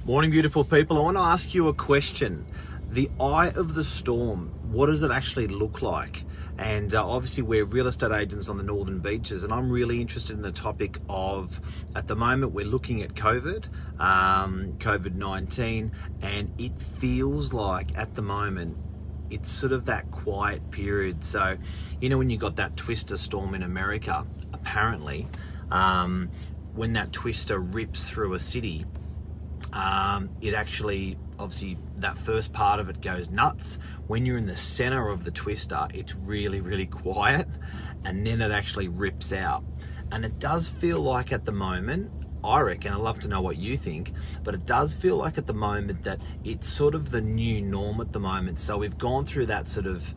Morning, beautiful people. I want to ask you a question. The eye of the storm, what does it actually look like? And obviously we're real estate agents on the northern beaches, and I'm really interested in the topic of, at the moment we're looking at COVID-19, and it feels like at the moment it's sort of that quiet period. So, you know, when you got that twister storm in America, apparently, when that twister rips through a city, it actually, obviously that first part of it goes nuts. When you're in the center of the twister, it's really, really quiet, and then it actually rips out. And it does feel like at the moment, I reckon, I'd love to know what you think, but it does feel like at the moment that it's sort of the new norm at the moment. So we've gone through that sort of,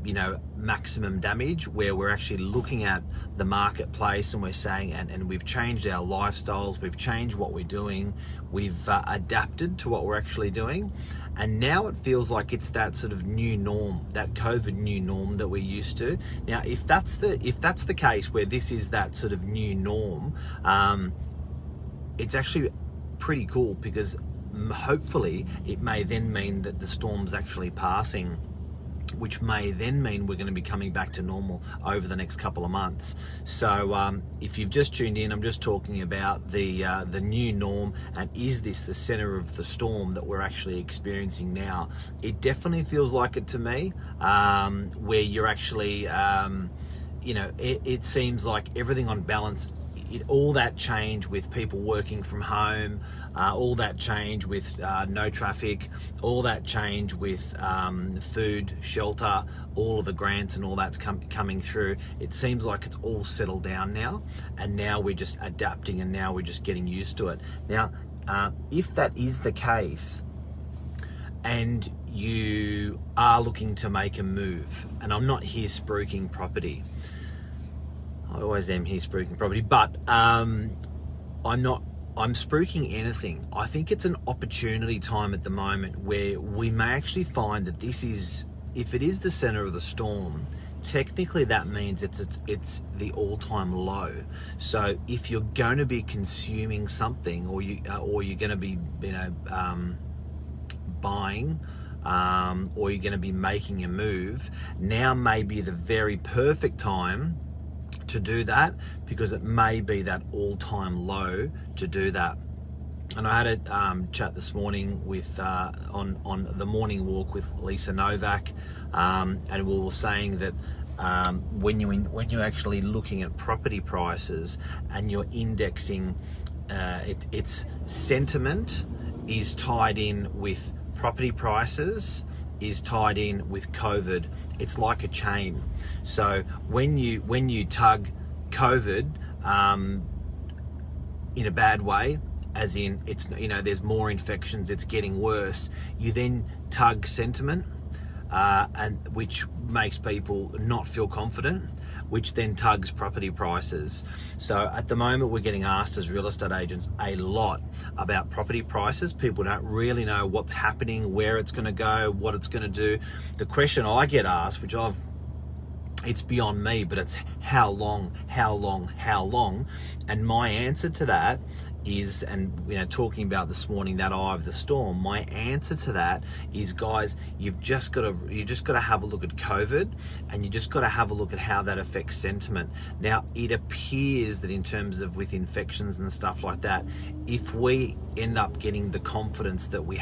you know, maximum damage where we're actually looking at the marketplace and we're saying, and we've changed our lifestyles, we've changed what we're doing, we've adapted to what we're actually doing, and now it feels like it's that sort of new norm, that COVID new norm that we're used to. Now, if that's the case, where this is that sort of new norm, it's actually pretty cool, because hopefully it may then mean that the storm's actually passing, which may then mean we're going to be coming back to normal over the next couple of months. So if you've just tuned in, I'm just talking about the new norm, and is this the center of the storm that we're actually experiencing now? It definitely feels like it to me, where you're actually, you know, it seems like everything on balance, all that change with people working from home, all that change with no traffic, all that change with food, shelter, all of the grants and all that's coming through. It seems like it's all settled down now, and now we're just adapting, and now we're just getting used to it. Now, if that is the case, and you are looking to make a move, and I'm not here spruiking property, I always am here spruiking property, but I'm spruiking anything. I think it's an opportunity time at the moment where we may actually find that this is, if it is the center of the storm, technically that means it's the all-time low. So if you're going to be consuming something, or you're going to be, you know, buying, or you're going to be making a move, now may be the very perfect time to do that, because it may be that all-time low to do that. And I had a chat this morning with on the morning walk with Lisa Novak, and we were saying that when you're actually looking at property prices and you're indexing, it's sentiment is tied in with property prices, is tied in with COVID. It's like a chain. So when you tug COVID in a bad way, as in it's, you know, there's more infections, it's getting worse, you then tug sentiment, and which makes people not feel confident, which then tugs property prices. So at the moment we're getting asked as real estate agents a lot about property prices. People don't really know what's happening, where it's going to go, what it's going to do. The question I get asked, which it's beyond me, but it's how long? And my answer to that is, and you know, talking about this morning, that eye of the storm, my answer to that is, guys, you've just got to have a look at COVID, and you just got to have a look at how that affects sentiment. Now, it appears that in terms of with infections and stuff like that, if we end up getting the confidence that we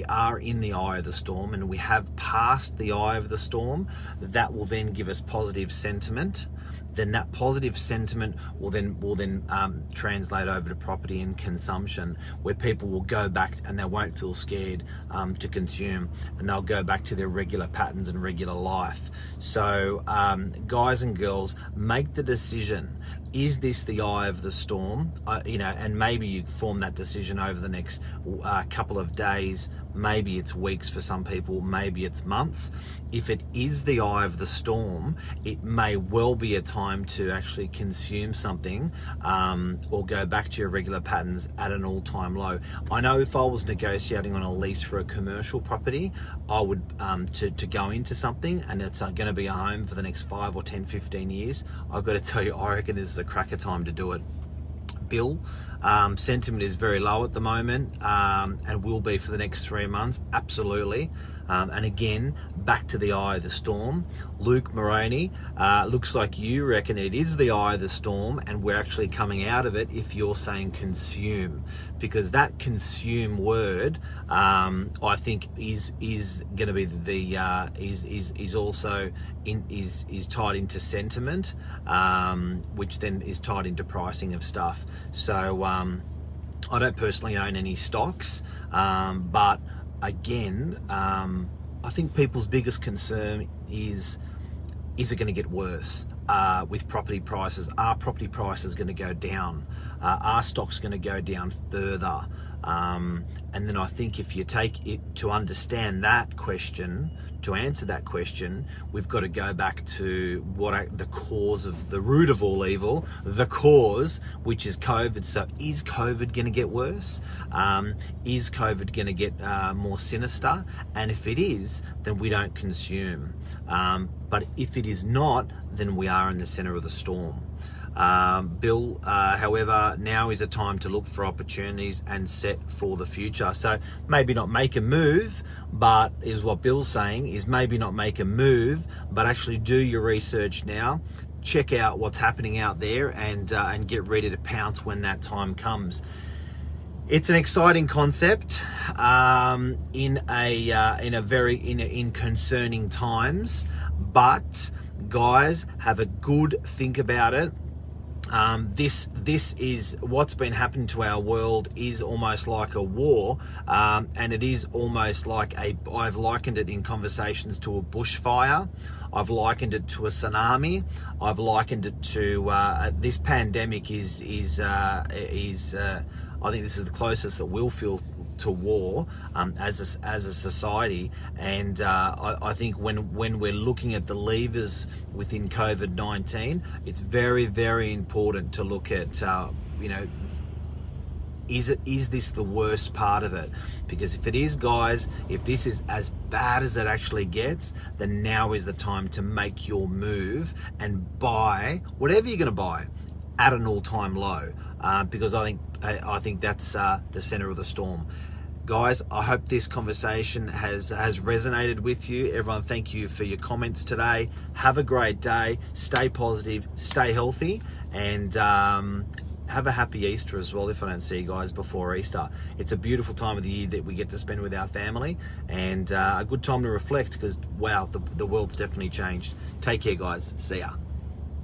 are in the eye of the storm, and we have passed the eye of the storm, that will then give us positive sentiment. Then that positive sentiment will then translate over to property and consumption, where people will go back and they won't feel scared to consume, and they'll go back to their regular patterns and regular life. So guys and girls, make the decision. Is this the eye of the storm? You know, and maybe you form that decision over the next couple of days. Maybe it's weeks for some people, maybe it's months. If it is the eye of the storm, it may well be a time to actually consume something, or go back to your regular patterns at an all-time low. I know if I was negotiating on a lease for a commercial property, I would to go into something and it's going to be a home for the next 5 or 10, 15 years, I've got to tell you, I reckon this is a cracker time to do it. Bill, sentiment is very low at the moment, and will be for the next 3 months, absolutely. And again, back to the eye of the storm. Luke Moroney, looks like you reckon it is the eye of the storm and we're actually coming out of it if you're saying consume, because that consume word, I think is going to be is also is tied into sentiment, which then is tied into pricing of stuff. So I don't personally own any stocks, but again, I think people's biggest concern is it going to get worse with property prices? Are property prices going to go down? Are stocks going to go down further? And then I think if you take it to understand that question, to answer that question, we've got to go back to the cause of the root of all evil, the cause, which is COVID. So is COVID going to get worse? Is COVID going to get more sinister? And if it is, then we don't consume. But if it is not, then we are in the center of the storm. Bill, however, now is a time to look for opportunities and set for the future. So maybe not make a move, but is what Bill's saying, is maybe not make a move, but actually do your research now. Check out what's happening out there and get ready to pounce when that time comes. It's an exciting concept in concerning times, but guys, have a good think about it. This is what's been happening to our world is almost like a war, and it is almost like I've likened it in conversations to a bushfire. I've likened it to a tsunami. I've likened it to this pandemic is I think this is the closest that we'll feel to war as a society, and I think when we're looking at the levers within COVID-19, it's very, very important to look at is this the worst part of it? Because if it is, guys, if this is as bad as it actually gets, then now is the time to make your move and buy whatever you're going to buy at an all-time low, because I think that's the center of the storm. Guys, I hope this conversation has resonated with you. Everyone, thank you for your comments today. Have a great day. Stay positive, stay healthy, and have a happy Easter as well if I don't see you guys before Easter. It's a beautiful time of the year that we get to spend with our family, and a good time to reflect because, wow, the world's definitely changed. Take care, guys. See ya.